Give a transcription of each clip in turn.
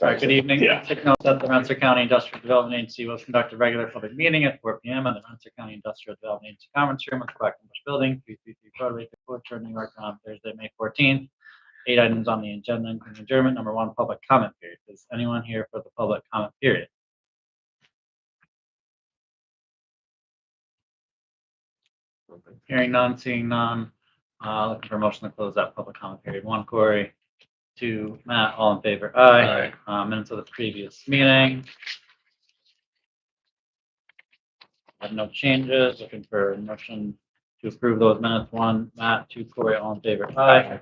All right, good evening. Yeah. Take note that the Rensselaer County Industrial Development Agency will conduct a regular public meeting at 4 p.m. in the Rensselaer County Industrial Development Agency Conference Room at the Quackenbush Building, 333 Broadway, Portrait, New York, on Thursday, May 14th. 8 items on the agenda, including adjournment. Number 1, public comment period. Is anyone here for the public comment period? Hearing none, seeing none. Looking for a motion to close that public comment period. 1, Corey. 2, Matt. All in favor? Aye. Minutes of the previous meeting. Have no changes. Looking for a motion to approve those minutes. 1, Matt. 2, Corey. All in favor? Aye.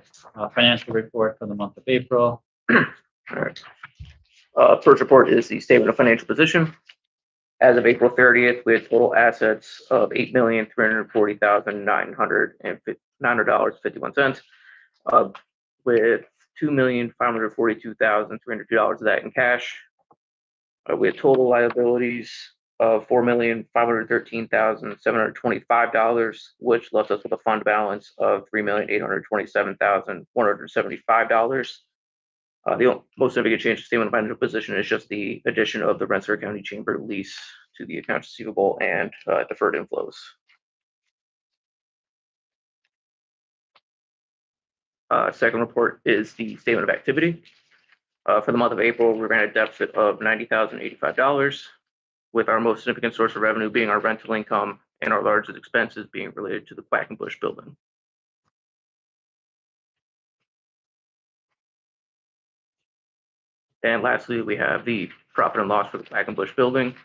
Financial report for the month of April. All right. First report is the statement of financial position. As of April 30th, we had total assets of $8,340,900.51, with $2,542,302 of that in cash. We had total liabilities of $4,513,725, which left us with a fund balance of $3,827,175. The most significant change to statement of financial position is just the addition of the Rensselaer County Chamber lease to the accounts receivable and deferred inflows. Second report is the statement of activity. For the month of April, we ran a deficit of $90,085, with our most significant source of revenue being our rental income and our largest expenses being related to the Quackenbush building. And lastly, we have the profit and loss for the Quackenbush building,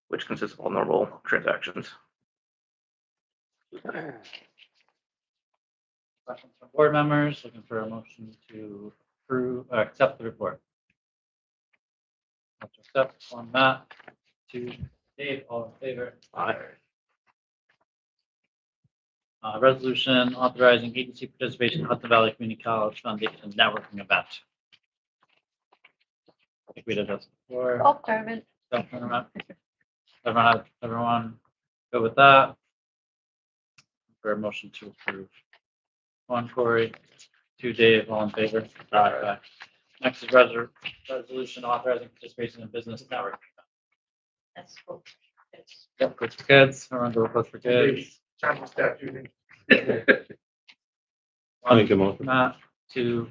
which consists of all normal transactions. Questions from board members? Looking for a motion to approve, accept the report. Motion to accept. 1, Matt. 2, Dave. All in favor? Aye. Resolution authorizing agency participation in Hudson Valley Community College Foundation networking event. I think we did this before. Golf tournament. Golf tournament. Everyone go with that? For a motion to approve. 1, Corey. 2, Dave. All in favor? Aye. Next is resolution authorizing participation in business networking. That's cool. Yep, good for kids. Everyone go with Good for Kids. I'll make a motion. Matt. 2,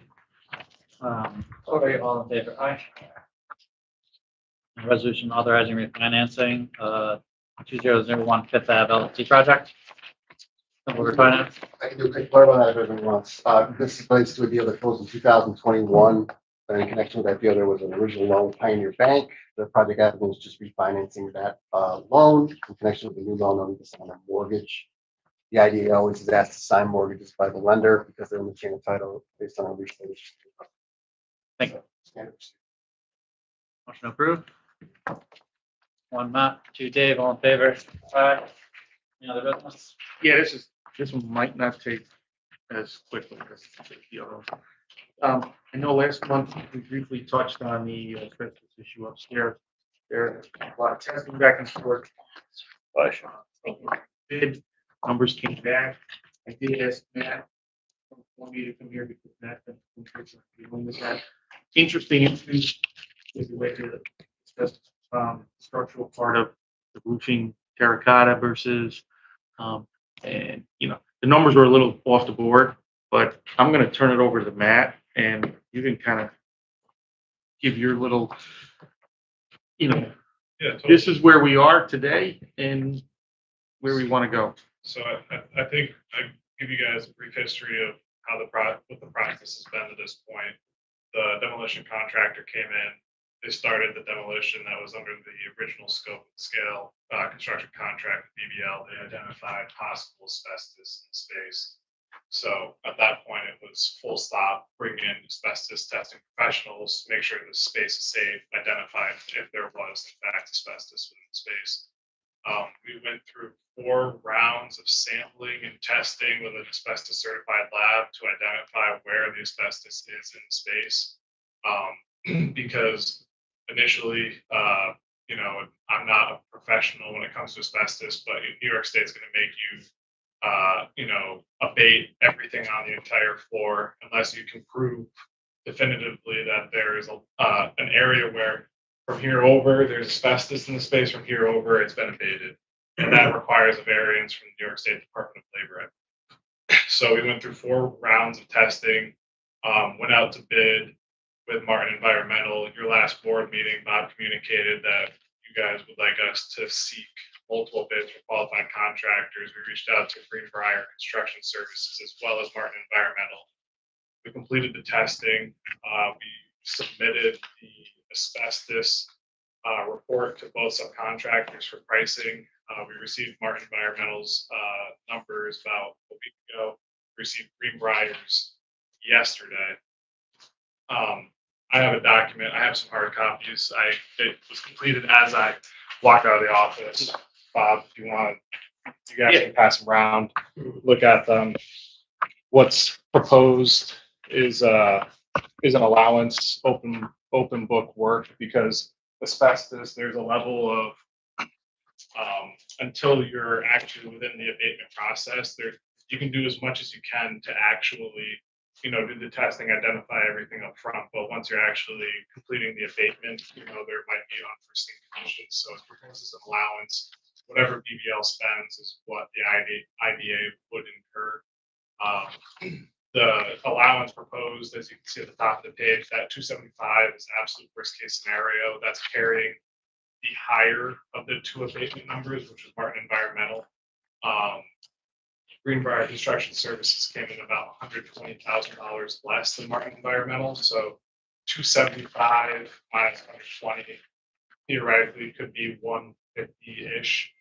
Corey. All in favor? Aye. And resolution authorizing refinancing 2001 Fifth Ave LLC project. Simple refinance. I can do a quick blurb on that if everyone wants. This relates to a deal that closed in 2021. And in connection with that deal, there was an original loan with Pioneer Bank. The project applicant is just refinancing that loan in connection with the new loan on the sign a mortgage. The idea always is asked to sign mortgages by the lender because they're in the chain of title based on a legislation. Thank you. Motion approved. 1, Matt. 2, Dave. All in favor? Aye. Any other business? Yeah, this one might not take as quickly as the other one. I know last month we briefly touched on the asbestos issue upstairs. There's a lot of testing back and forth. Bid numbers came back. I did ask Matt for me to come here because Matt been dealing with that. Interesting issues with the way the asbestos structural part of the roofing terracotta versus and the numbers were a little off the board, but I'm going to turn it over to Matt and you can kind of give your little, Yeah, totally. this is where we are today and where we want to go. So I think I give you guys a brief history of how what the process has been to this point. The demolition contractor came in. They started the demolition that was under the original scope and scale construction contract with BBL. They identified possible asbestos in the space. So at that point, it was full stop, bring in asbestos testing professionals, make sure the space is safe, identify if there was in fact asbestos within the space. We went through 4 rounds of sampling and testing with an asbestos certified lab to identify where the asbestos is in the space. Because initially, I'm not a professional when it comes to asbestos, but New York State's going to make you, abate everything on the entire floor unless you can prove definitively that there is an area where from here over, there's asbestos in the space, from here over, it's been abated. And that requires a variance from the New York State Department of Labor. So we went through 4 rounds of testing, went out to bid with Martin Environmental. Your last board meeting, Bob communicated that you guys would like us to seek multiple bids from qualified contractors. We reached out to Greenbrier Construction Services as well as Martin Environmental. We completed the testing. We submitted the asbestos report to both subcontractors for pricing. We received Martin Environmental's numbers about a week ago. Received Greenbrier's yesterday. I have a document. I have some hard copies. It was completed as I walked out of the office. Bob, if you want, you guys can pass them around. Look at them. What's proposed is an allowance, open book work, because asbestos, there's a level of until you're actually within the abatement process, you can do as much as you can to actually, do the testing, identify everything up front. But once you're actually completing the abatement, there might be unforeseen conditions. So it proposes an allowance. Whatever BBL spends is what the IDA would incur. The allowance proposed, as you can see at the top of the page, that 275 is absolute worst case scenario. That's carrying the higher of the 2 abatement numbers, which is Martin Environmental. Greenbrier Construction Services came in about $120,000 less than Martin Environmental. So 275 minus 120 theoretically could be 150-ish.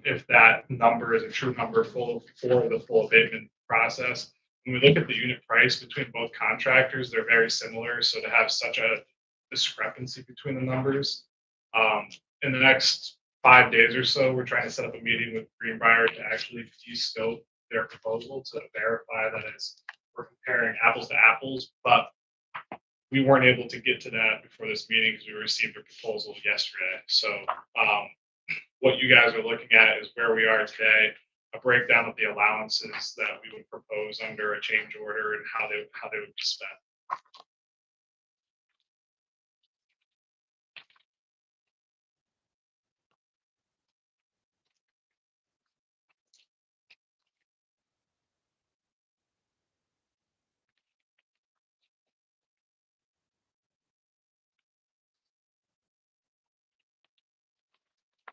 If that number is a true number for the full abatement process. When we look at the unit price between both contractors, they're very similar. So to have such a discrepancy between the numbers, in the next 5 days or so, we're trying to set up a meeting with Greenbrier to actually de-scope their proposal to verify that we're comparing apples to apples. But we weren't able to get to that before this meeting because we received a proposal yesterday. So what you guys are looking at is where we are today, a breakdown of the allowances that we would propose under a change order and how they would be spent.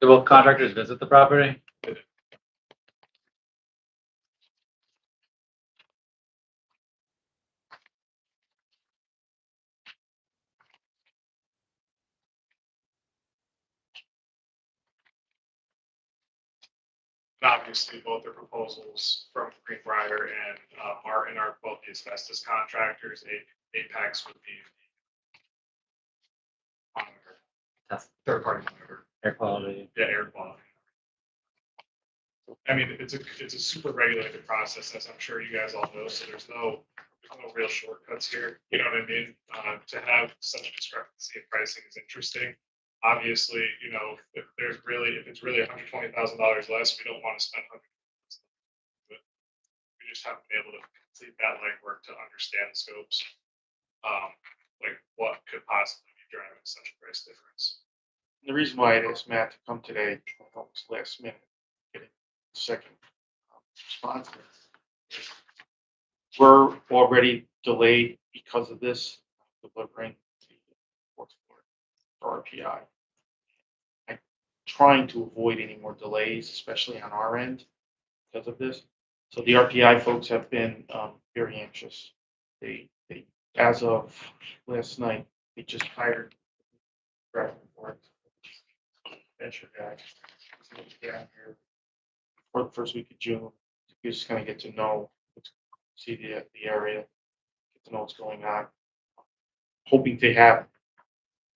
Do both contractors visit the property? Obviously, both the proposals from Greenbrier and Martin are both the asbestos contractors. Apex would be the monitor, Test third-party monitor. air quality. Yeah, air quality. I mean, it's a super regulated process, as I'm sure you guys all know. So there's no real shortcuts here. You know what I mean? To have such a discrepancy in pricing is interesting. Obviously, if it's really $120,000 less, we don't want to spend $120,000. But we just haven't been able to complete that legwork to understand the scopes, like what could possibly be driving such a price difference. The reason why I asked Matt to come today, almost last minute, getting a second response. We're already delayed because of this, delivering the fourth floor for RPI. I'm trying to avoid any more delays, especially on our end because of this. So the RPI folks have been very anxious. They, as of last night, they just hired venture guy down here for the first week of June. You just kind of get to know, see the area, get to know what's going on. Hoping to have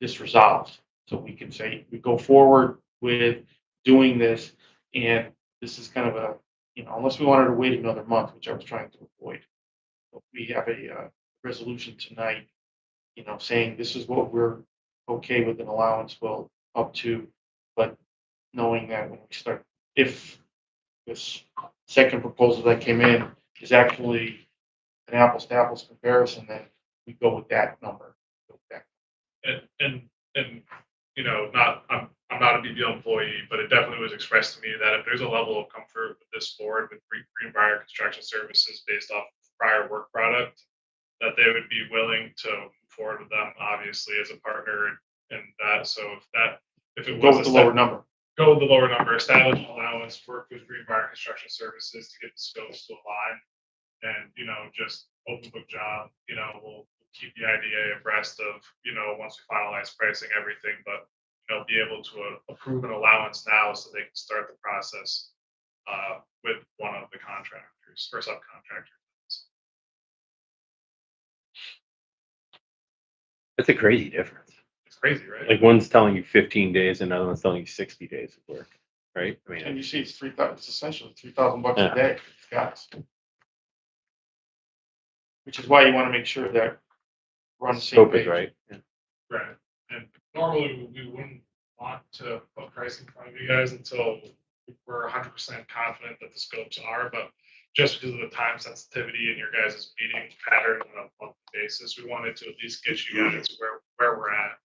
this resolved so we can say we go forward with doing this, and this is kind of a, unless we wanted to wait another month, which I was trying to avoid. But we have a resolution tonight, saying this is what we're okay with an allowance will up to, but knowing that when we start, if this second proposal that came in is actually an apples to apples comparison, then we go with that number. And, you know, I'm not a BBL employee, but it definitely was expressed to me that if there's a level of comfort with this board, with Greenbrier Construction Services based off prior work product, that they would be willing to move forward with them, obviously, as a partner and that, so if it Go was with a the lower number. go with the lower number, establish an allowance, work with Greenbrier Construction Services to get the scopes to align. And, you know, just open book job, you know, we'll keep the IDA abreast of, you know, once we finalize pricing, everything, but, you know, be able to approve an allowance now so they can start the process with one of the contractors or subcontractors. That's a crazy difference. It's crazy, right? Like one's telling you 15 days, and another one's telling you 60 days of work, right? I And mean, you see, it's 3,000, it's essentially $3,000 Yeah. a day, guys. Which is why you want to make sure that we're on the same scope is page. right. Yeah. Right. And normally we wouldn't want to put pricing in front of you guys until we're 100% confident that the scopes are, but just because of the time sensitivity and your guys' meeting pattern on a monthly basis, we wanted to at least get you guys where we're at.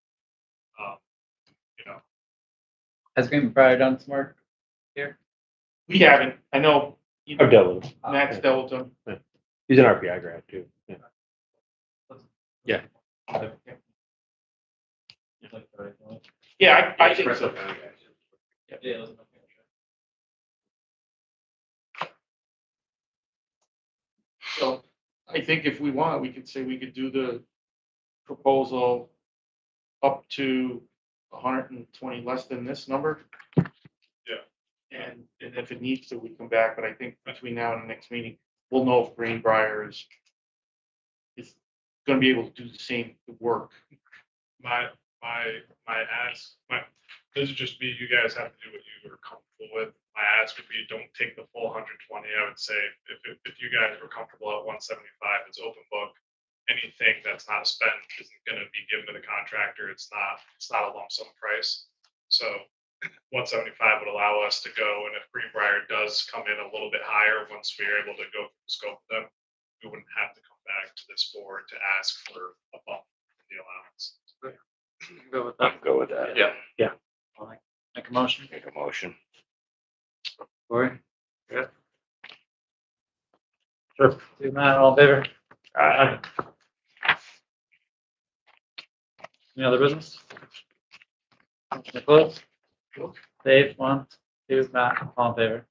You know, Has Greenbrier done some work here? We haven't, I know, you I've know, dealt with him. Matt's dealt with them. He's an RPI grad too. Yeah. Yeah. Yeah, I think so. Yeah. So I think if we want, we could say we could do the proposal up to 120 less than this number. Yeah. And if it needs to, we come back, but I think between now and the next meeting, we'll know if Greenbrier is gonna be able to do the same work. my this is just me, you guys have to do what you are comfortable with. My ask would be, don't take the full 120. I would say if you guys were comfortable at 175, it's open book. Anything that's not spent isn't gonna be given to the contractor. It's not a lump sum price. So 175 would allow us to go, and if Greenbrier does come in a little bit higher, once we're able to go through the scope of them, we wouldn't have to come back to this board to ask for a bump in the allowance. Go with that. Go with that. Yeah. Make a motion. Make a motion. Corey? Good. Sure. Do Matt, all in favor? Aye. Any other business? Motion to close? Dave, 1, 2, Matt, all in favor?